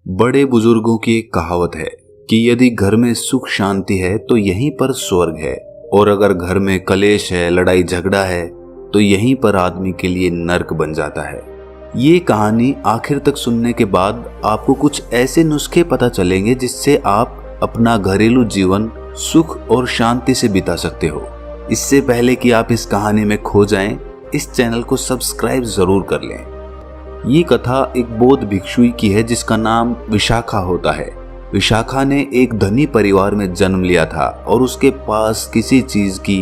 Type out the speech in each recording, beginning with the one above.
बड़े बुजुर्गों की एक कहावत है कि यदि घर में सुख शांति है तो यहीं पर स्वर्ग है, और अगर घर में कलेश है, लड़ाई झगड़ा है, तो यहीं पर आदमी के लिए नर्क बन जाता है। ये कहानी आखिर तक सुनने के बाद आपको कुछ ऐसे नुस्खे पता चलेंगे जिससे आप अपना घरेलू जीवन सुख और शांति से बिता सकते हो। इससे पहले कि आप इस कहानी में खो जाएं, इस चैनल को सब्सक्राइब जरूर कर लें। ये कथा एक बौद्ध भिक्षुई की है जिसका नाम विशाखा होता है। विशाखा ने एक धनी परिवार में जन्म लिया था और उसके पास किसी चीज की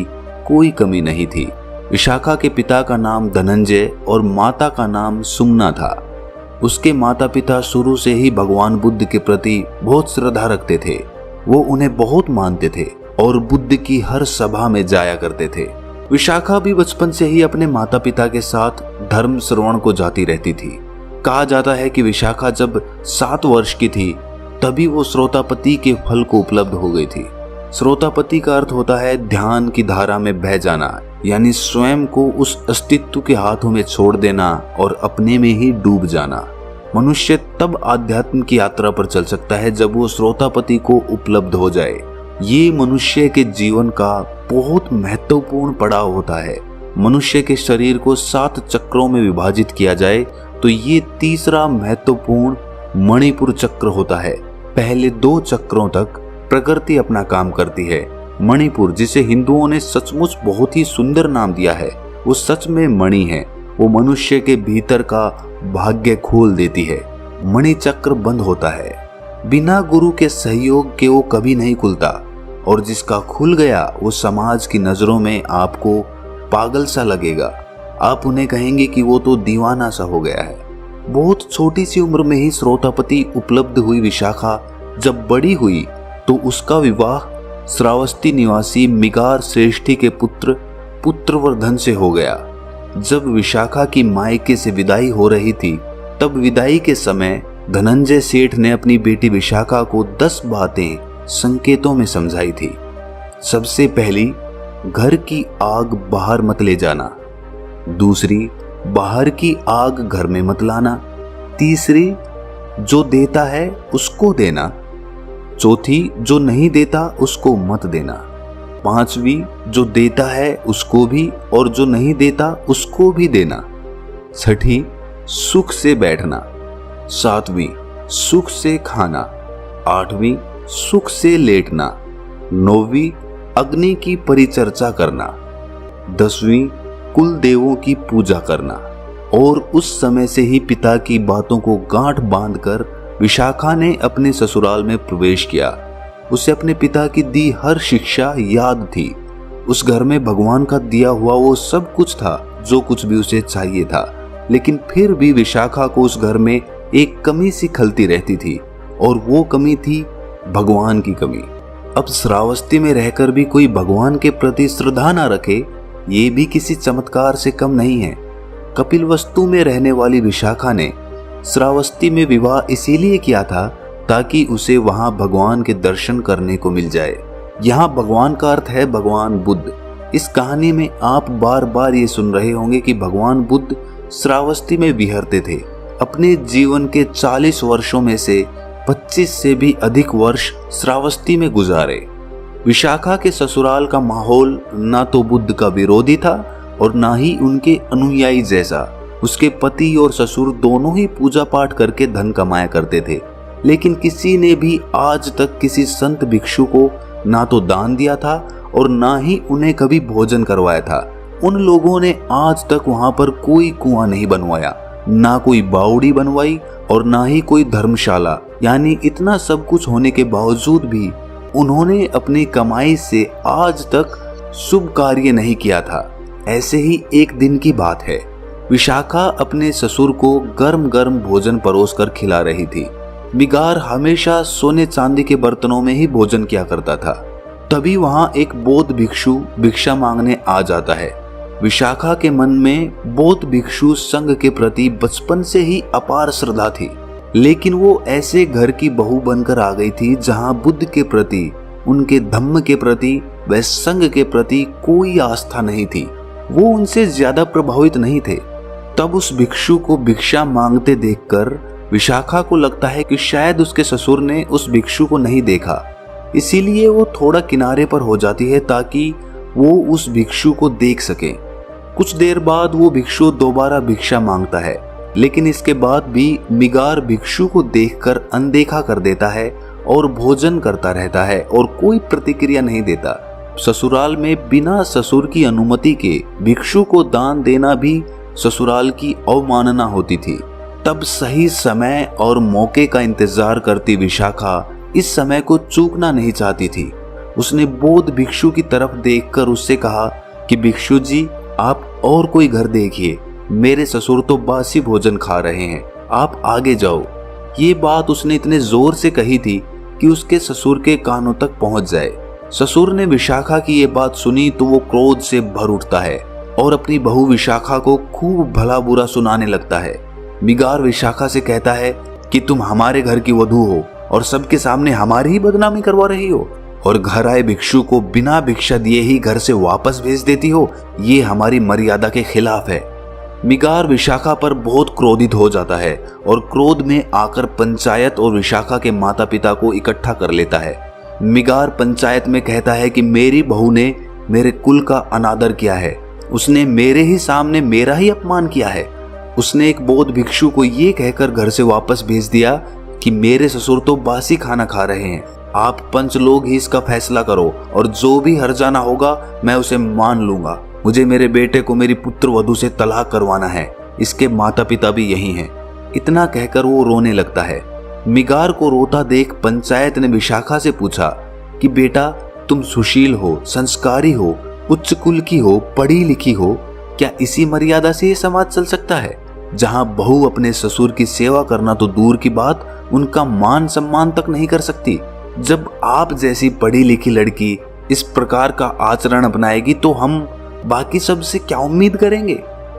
कोई कमी नहीं थी। विशाखा के पिता का नाम धनंजय और माता का नाम सुमना था। उसके माता पिता शुरू से ही भगवान बुद्ध के प्रति बहुत श्रद्धा रखते थे। वो उन्हें बहुत मानते थे और बुद्ध की हर सभा में जाया करते थे। विशाखा भी बचपन से ही अपने माता पिता के साथ धर्म श्रवण को जाती रहती थी। कहा जाता है कि विशाखा जब 7 वर्ष की थी तभी वो श्रोतापति के फल को उपलब्ध हो गई थी। श्रोतापति का अर्थ होता है ध्यान की धारा में बह जाना, यानी स्वयं को उस अस्तित्व के हाथों में छोड़ देना और अपने में ही डूब जाना। मनुष्य तब आध्यात्म की यात्रा पर चल सकता है जब वो श्रोतापति को उपलब्ध हो जाए। ये मनुष्य के जीवन का बहुत महत्वपूर्ण पड़ाव होता है। मनुष्य के शरीर को 7 चक्रों में विभाजित किया जाए तो ये तीसरा महत्वपूर्ण मणिपुर चक्र होता है। पहले 2 चक्रों तक प्रकृति अपना काम करती है। मणिपुर, जिसे हिंदुओं ने सचमुच बहुत ही सुंदर नाम दिया है, वो सच में मणि है। वो मनुष्य के भीतर का भाग्य खोल देती है। मणि चक्र बंद होता है, बिना गुरु के सहयोग के वो कभी नहीं खुलता, और जिसका खुल गया वो समाज की नजरों में आपको पागल सा लगेगा। आप उन्हें कहेंगे कि वो तो दीवाना सा हो गया है। बहुत छोटी सी उम्र में ही श्रोतापति उपलब्ध हुई विशाखा जब बड़ी हुई तो उसका विवाह श्रावस्ती निवासी मिगार श्रेष्ठी के पुत्र पुत्रवर्धन से हो गया। जब विशाखा की मायके से विदाई हो रही थी तब विदाई के समय धनंजय सेठ ने अपनी बेटी विशाखा को 10 बातें संकेतों में समझाई थी। सबसे पहली, घर की आग बाहर मत ले जाना। दूसरी, बाहर की आग घर में मत लाना। तीसरी, जो देता है उसको देना। चौथी, जो नहीं देता उसको मत देना। 5वीं, जो देता है उसको भी और जो नहीं देता उसको भी देना। 6ठी, सुख से बैठना। 7वीं, सुख से खाना। 8वीं, सुख से लेटना। 9वीं, अग्नि की परिचर्चा करना। 10वीं, कुल देवों की पूजा करना। और उस समय से ही पिता की बातों को गांठ बांधकर विशाखा ने अपने ससुराल में प्रवेश किया। उसे अपने पिता की दी हर शिक्षा याद थी। उस घर में भगवान का दिया हुआ वो सब कुछ था जो कुछ भी उसे चाहिए था, लेकिन फिर भी विशाखा को उस घर में एक कमी सी खलती रहती थी, और वो कमी थी भगवान की कमी। अब श्रावस्ती में रहकर भी कोई भगवान के प्रति श्रद्धा न रखे, ये भी किसी चमत्कार से कम नहीं है। कपिलवस्तु में रहने वाली विशाखा ने श्रावस्ती में विवाह इसीलिए किया था ताकि उसे वहां भगवान के दर्शन करने को मिल जाए। यहाँ भगवान का अर्थ है भगवान बुद्ध। इस कहानी में आप बार बार ये सुन रहे होंगे कि भगवान बुद्ध श्रावस्ती में विहरते थे। अपने जीवन के 40 वर्षों में से 25 से भी अधिक वर्ष श्रावस्ती में गुजारे। विशाखा के ससुराल का माहौल ना तो बुद्ध का विरोधी था और ना ही उनके अनुयायी जैसा। उसके पति और ससुर दोनों ही पूजा पाठ करके धन कमाया करते थे, लेकिन किसी ने भी आज तक किसी संत भिक्षु को ना तो दान दिया था और ना ही उन्हें कभी भोजन करवाया था। उन लोगों ने आज तक वहां पर कोई कुआं नहीं बनवाया, ना कोई बावड़ी बनवाई और ना ही कोई धर्मशाला। यानी इतना सब कुछ होने के बावजूद भी उन्होंने अपनी कमाई से आज तक शुभ कार्य नहीं किया था। ऐसे ही एक दिन की बात है, विशाखा अपने ससुर को गर्म गर्म भोजन परोसकर खिला रही थी। मिगार हमेशा सोने चांदी के बर्तनों में ही भोजन किया करता था। तभी वहां एक बौद्ध भिक्षु भिक्षा मांगने आ जाता है। विशाखा के मन में बौद्ध भिक्षु संघ के प्रति बचपन से ही अपार श्रद्धा थी, लेकिन वो ऐसे घर की बहू बनकर आ गई थी जहां बुद्ध के प्रति, उनके धम्म के प्रति व संघ के प्रति कोई आस्था नहीं थी। वो उनसे ज्यादा प्रभावित नहीं थे। तब उस भिक्षु को भिक्षा मांगते देखकर विशाखा को लगता है कि शायद उसके ससुर ने उस भिक्षु को नहीं देखा, इसीलिए वो थोड़ा किनारे पर हो जाती है ताकि वो उस भिक्षु को देख सके। कुछ देर बाद वो भिक्षु दोबारा भिक्षा मांगता है, लेकिन इसके बाद भी मिगार भिक्षु को देखकर अनदेखा कर देता है और भोजन करता रहता है और कोई प्रतिक्रिया नहीं देता। ससुराल में बिना ससुर की अनुमति के भिक्षु को दान देना भी ससुराल की अवमानना होती थी। तब सही समय और मौके का इंतजार करती विशाखा इस समय को चूकना नहीं चाहती थी। उसने बौद्ध भिक्षु की तरफ देखकर उससे कहा कि भिक्षु जी, आप और कोई घर देखिए, मेरे ससुर तो बासी भोजन खा रहे हैं, आप आगे जाओ। ये बात उसने इतने जोर से कही थी कि उसके ससुर के कानों तक पहुंच जाए। ससुर ने विशाखा की ये बात सुनी तो वो क्रोध से भर उठता है और अपनी बहू विशाखा को खूब भला बुरा सुनाने लगता है। मिगार विशाखा से कहता है कि तुम हमारे घर की वधू हो और सबके सामने हमारी ही बदनामी करवा रही हो और घर आए भिक्षु को बिना भिक्षा दिए ही घर से वापस भेज देती हो, ये हमारी मर्यादा के खिलाफ है। मिगार विशाखा पर बहुत क्रोधित हो जाता है और क्रोध में आकर पंचायत और विशाखा के माता पिता को इकट्ठा कर लेता है। मिगार पंचायत में कहता है कि मेरी बहू ने मेरे कुल का अनादर किया है, उसने मेरे ही सामने मेरा ही अपमान किया है। उसने एक बौद्ध भिक्षु को ये कहकर घर से वापस भेज दिया कि मेरे ससुर तो बासी खाना खा रहे हैं, आप पंच लोग ही इसका फैसला करो और जो भी हर्जाना होगा मैं उसे मान लूंगा। मुझे मेरे बेटे को मेरी पुत्र वधू से तलाक करवाना है, इसके माता पिता भी यही हैं। इतना कहकर वो रोने लगता है। मिगार को रोता देख पंचायत ने विशाखा से पूछा कि बेटा, तुम सुशील हो, संस्कारी हो, उच्च कुल की हो, पढ़ी लिखी हो, क्या इसी मर्यादा से ये समाज चल सकता है जहां बहू अपने ससुर की सेवा करना तो दूर की बात, उनका मान सम्मान तक नहीं कर सकती। जब आप जैसी पढ़ी लिखी लड़की इस प्रकार का आचरण अपनाएगी तो हम बाकी सब से क्या उम्मीद करेंगे?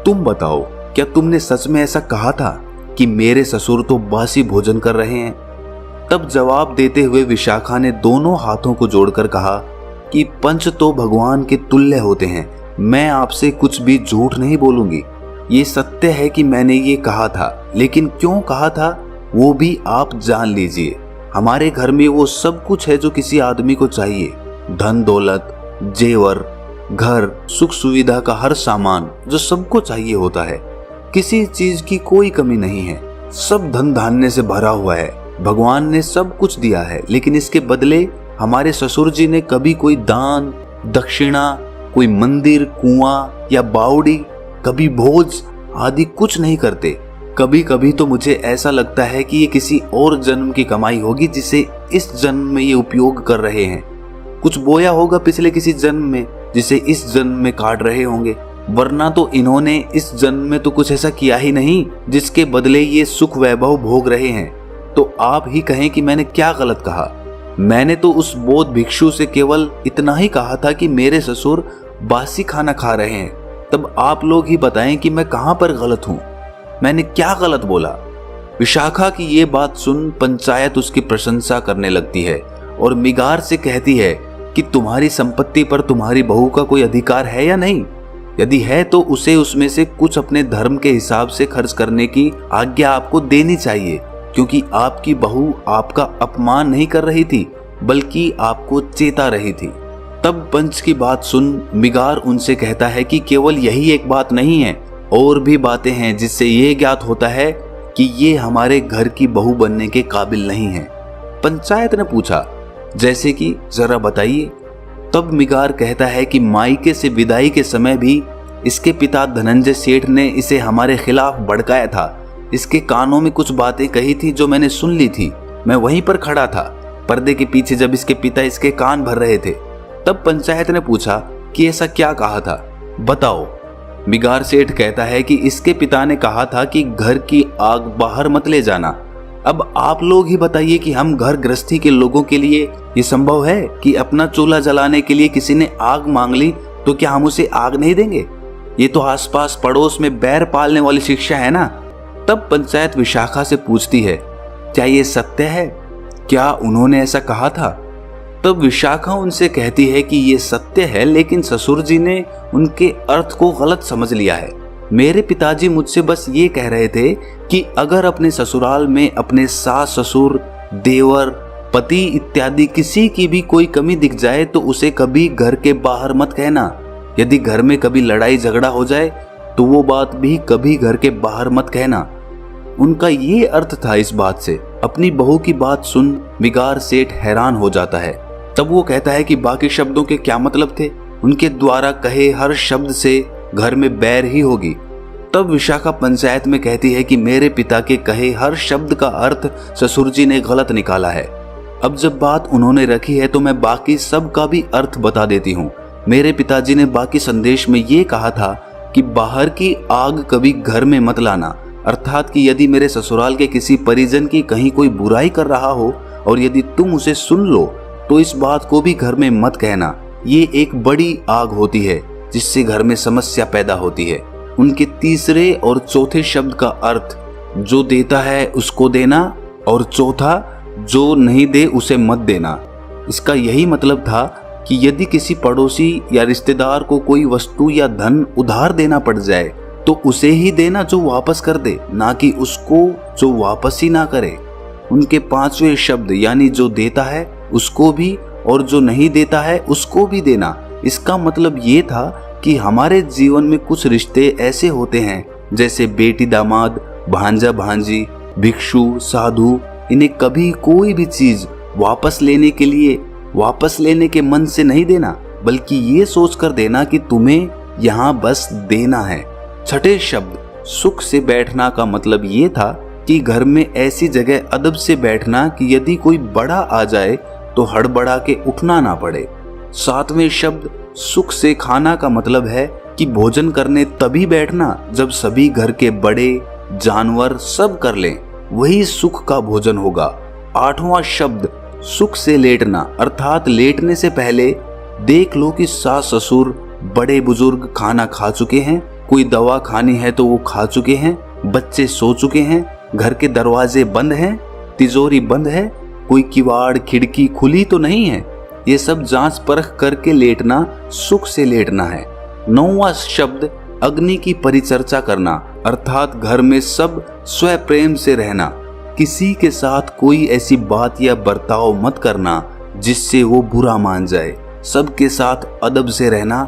तुम बताओ, क्या तुमने सच में ऐसा कहा था कि मेरे ससुर तो बासी भोजन कर रहे हैं? तब जवाब देते हुए विशाखा ने दोनों हाथों को जोड़कर कहा कि पंच तो भगवान के तुल्य होते हैं, मैं आपसे कुछ भी झूठ नहीं बोलूंगी। ये सत्य है कि मैंने ये कहा था, लेकिन क्यों कहा था वो भी आप जान लीजिए। हमारे घर में वो सब कुछ है जो किसी आदमी को चाहिए, धन दौलत, जेवर, घर, सुख सुविधा का हर सामान जो सबको चाहिए होता है। किसी चीज की कोई कमी नहीं है, सब धन धान्य से भरा हुआ है। भगवान ने सब कुछ दिया है, लेकिन इसके बदले हमारे ससुर जी ने कभी कोई दान, दक्षिणा, कोई मंदिर, कुआं या बावड़ी, कभी भोज आदि कुछ नहीं करते। कभी कभी तो मुझे ऐसा लगता है कि ये किसी और जन्म की कमाई होगी जिसे इस जन्म में ये उपयोग कर रहे हैं। कुछ बोया होगा पिछले किसी जन्म में जिसे इस जन्म में काट रहे होंगे, वरना तो इन्होंने इस जन्म में तो कुछ ऐसा किया ही नहीं जिसके बदले ये सुख वैभव भोग रहे हैं। तो आप ही कहें कि मैंने क्या गलत कहा? मैंने तो उस बौद्ध भिक्षु से केवल इतना ही कहा था कि मेरे ससुर बासी खाना खा रहे हैं। तब आप लोग ही बताएं कि मैं कहां पर गलत हूं, मैंने क्या गलत बोला? विशाखा की ये बात सुन पंचायत उसकी प्रशंसा करने लगती है और मिगार से कहती है कि तुम्हारी संपत्ति पर तुम्हारी बहू का कोई अधिकार है या नहीं? यदि है तो उसे उसमें से कुछ अपने धर्म के हिसाब से खर्च करने की आज्ञा आपको देनी चाहिए, क्योंकि आपकी बहू आपका अपमान नहीं कर रही थी बल्कि आपको चेता रही थी। तब पंच की बात सुन मिगार उनसे कहता है कि केवल यही एक बात नहीं है, और भी बातें हैं जिससे ये ज्ञात होता है कि ये हमारे घर की बहू बनने के काबिल नहीं है। पंचायत ने पूछा, जैसे कि जरा बताइए। तब मिगार कहता है कि मायके से विदाई के समय भी इसके पिता धनंजय सेठ ने इसे हमारे खिलाफ भड़काया था। इसके कानों में कुछ बातें कही थी जो मैंने सुन ली थी। मैं वहीं पर खड़ा था पर्दे के पीछे जब इसके पिता इसके कान भर रहे थे। तब पंचायत ने पूछा कि ऐसा क्या कहा था, बताओ। मिगार सेठ कहता है कि इसके पिता ने कहा था कि घर की आग बाहर मत ले जाना। अब आप लोग ही बताइए कि हम घर गृहस्थी के लोगों के लिए ये संभव है कि अपना चूल्हा जलाने के लिए किसी ने आग मांग ली तो क्या हम उसे आग नहीं देंगे? ये तो आसपास पड़ोस में बैर पालने वाली शिक्षा है ना। तब पंचायत विशाखा से पूछती है, क्या ये सत्य है? क्या उन्होंने ऐसा कहा था? तब विशाखा उनसे कहती है कि ये सत्य है, लेकिन ससुर जी ने उनके अर्थ को गलत समझ लिया है। मेरे पिताजी मुझसे बस ये कह रहे थे कि अगर अपने ससुराल में अपने सास ससुर, देवर, पति इत्यादि किसी की भी कोई कमी दिख जाए तो उसे कभी घर के बाहर मत कहना। यदि घर में कभी लड़ाई झगड़ा हो जाए तो वो बात भी कभी घर के बाहर मत कहना। उनका ये अर्थ था इस बात से। अपनी बहू की बात सुन मिगार सेठ हैरान हो जाता है। तब वो कहता है कि बाकी शब्दों के क्या मतलब थे, उनके द्वारा कहे हर शब्द से घर में बैर ही होगी। तब विशाखा पंचायत में कहती है कि मेरे पिता के कहे हर शब्द का अर्थ ससुर जी ने गलत निकाला है। अब जब बात उन्होंने रखी है तो मैं बाकी सब का भी अर्थ बता देती हूँ। मेरे पिताजी ने बाकी संदेश में ये कहा था कि बाहर की आग कभी घर में मत लाना, अर्थात कि यदि मेरे ससुराल के किसी परिजन की कहीं कोई बुराई कर रहा हो और यदि तुम उसे सुन लो तो इस बात को भी घर में मत कहना। ये एक बड़ी आग होती है जिससे घर में समस्या पैदा होती है। उनके तीसरे और चौथे शब्द का अर्थ जो देता है उसको देना और चौथा जो नहीं दे उसे मत देना। इसका यही मतलब था कि यदि किसी पड़ोसी या रिश्तेदार को कोई वस्तु या धन उधार देना पड़ जाए तो उसे ही देना जो वापस कर दे, ना कि उसको जो वापस ही ना करे। उनके पांचवें शब्द यानी जो देता है उसको भी और जो नहीं देता है उसको भी देना। इसका मतलब ये था कि हमारे जीवन में कुछ रिश्ते ऐसे होते हैं जैसे बेटी दामाद, भांजा भांजी, भिक्षु साधु, इन्हें कभी कोई भी चीज वापस लेने के मन से नहीं देना, बल्कि ये सोचकर देना कि तुम्हें यहाँ बस देना है। छठे शब्द सुख से बैठना का मतलब ये था कि घर में ऐसी जगह अदब से बैठना कि यदि कोई बड़ा आ जाए तो हड़बड़ा के उठना ना पड़े। सातवें शब्द सुख से खाना का मतलब है कि भोजन करने तभी बैठना जब सभी घर के बड़े जानवर सब कर लें, वही सुख का भोजन होगा। आठवां शब्द सुख से लेटना, अर्थात लेटने से पहले देख लो कि सास ससुर बड़े बुजुर्ग खाना खा चुके हैं, कोई दवा खानी है तो वो खा चुके हैं, बच्चे सो चुके हैं, घर के दरवाजे बंद हैं, तिजोरी बंद है, कोई किवाड़ खिड़की खुली तो नहीं है। ये सब जांच परख करके लेटना सुख से लेटना है। नौवां शब्द अग्नि की परिचर्चा करना, अर्थात घर में सब स्वयं प्रेम से रहना, किसी के साथ कोई ऐसी बात या बर्ताव मत करना जिससे वो बुरा मान जाए, सबके साथ अदब से रहना।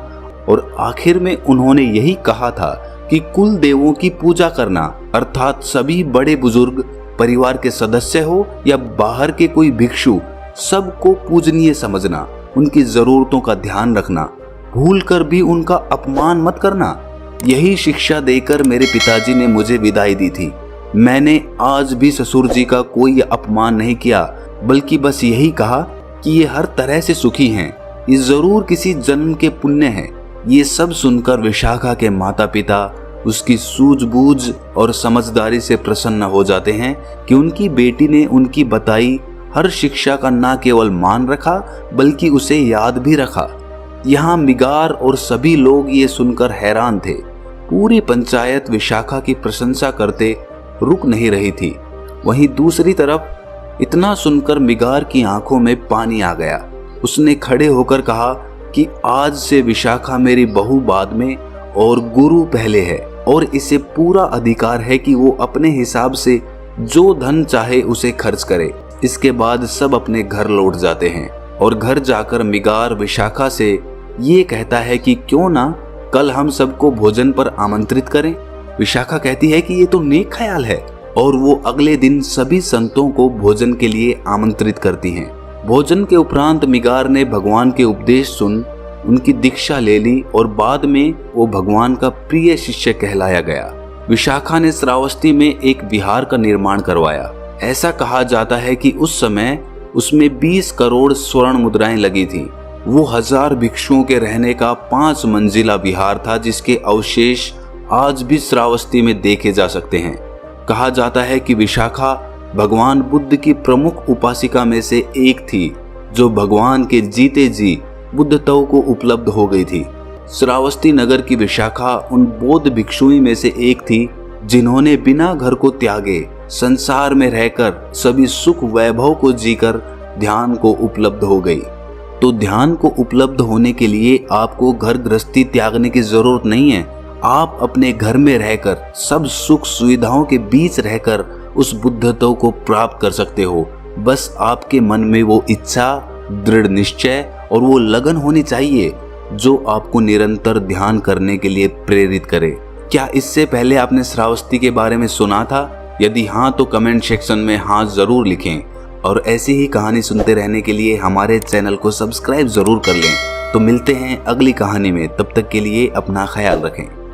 और आखिर में उन्होंने यही कहा था कि कुल देवों की पूजा करना, अर्थात सभी बड़े बुजुर्ग परिवार के सदस्य हो या बाहर के कोई भिक्षु, सबको पूजनीय समझना, उनकी जरूरतों का ध्यान रखना, भूल कर भी उनका अपमान मत करना। यही शिक्षा देकर मेरे पिताजी ने मुझे विदाई दी थी। मैंने आज भी ससुर जी का कोई अपमान नहीं किया, बल्कि बस यही कहा कि ये हर तरह से सुखी हैं, ये जरूर किसी जन्म के पुण्य हैं। ये सब सुनकर विशाखा के माता पिता उसकी सूझबूझ और समझदारी से प्रसन्न हो जाते हैं कि उनकी बेटी ने उनकी बताई हर शिक्षा का न केवल मान रखा बल्कि उसे याद भी रखा। यहाँ मिगार और सभी लोग ये सुनकर हैरान थे। पूरी पंचायत विशाखा की प्रशंसा करते रुक नहीं रही थी। वहीं दूसरी तरफ इतना सुनकर मिगार की आंखों में पानी आ गया। उसने खड़े होकर कहा कि आज से विशाखा मेरी बहू बाद में और गुरु पहले है, और इसे पूरा अधिकार है कि वो अपने हिसाब से जो धन चाहे उसे खर्च करे। इसके बाद सब अपने घर लौट जाते हैं और घर जाकर मिगार विशाखा से ये कहता है कि क्यों ना कल हम सबको भोजन पर आमंत्रित करें। विशाखा कहती है कि ये तो नेक ख्याल है, और वो अगले दिन सभी संतों को भोजन के लिए आमंत्रित करती हैं। भोजन के उपरांत मिगार ने भगवान के उपदेश सुन उनकी दीक्षा ले ली और बाद में वो भगवान का प्रिय शिष्य कहलाया गया। विशाखा ने श्रावस्ती में एक विहार का निर्माण करवाया। ऐसा कहा जाता है कि उस समय उसमें 20 करोड़ स्वर्ण मुद्राएं लगी थी। वो 1000 भिक्षुओं के रहने का 5 मंजिला विहार था, जिसके अवशेष आज भी श्रावस्ती में देखे जा सकते हैं। कहा जाता है कि विशाखा भगवान बुद्ध की प्रमुख उपासिका में से एक थी, जो भगवान के जीते जी बुद्धत्व को उपलब्ध हो गई थी। श्रावस्ती नगर की विशाखा उन बौद्ध भिक्षुओं में से एक थी जिन्होंने बिना घर को त्यागे संसार में रहकर सभी सुख वैभव को जीकर ध्यान को उपलब्ध हो गई। तो ध्यान को उपलब्ध होने के लिए आपको घर गृहस्थी त्यागने की जरूरत नहीं है। आप अपने घर में रहकर सब सुख सुविधाओं के बीच रहकर उस बुद्धत्व को प्राप्त कर सकते हो। बस आपके मन में वो इच्छा, दृढ़ निश्चय और वो लगन होनी चाहिए जो आपको निरंतर ध्यान करने के लिए प्रेरित करे। क्या इससे पहले आपने श्रावस्ती के बारे में सुना था? यदि हाँ तो कमेंट सेक्शन में हाँ जरूर लिखें और ऐसी ही कहानी सुनते रहने के लिए हमारे चैनल को सब्सक्राइब जरूर कर लें। तो मिलते हैं अगली कहानी में, तब तक के लिए अपना ख्याल रखें।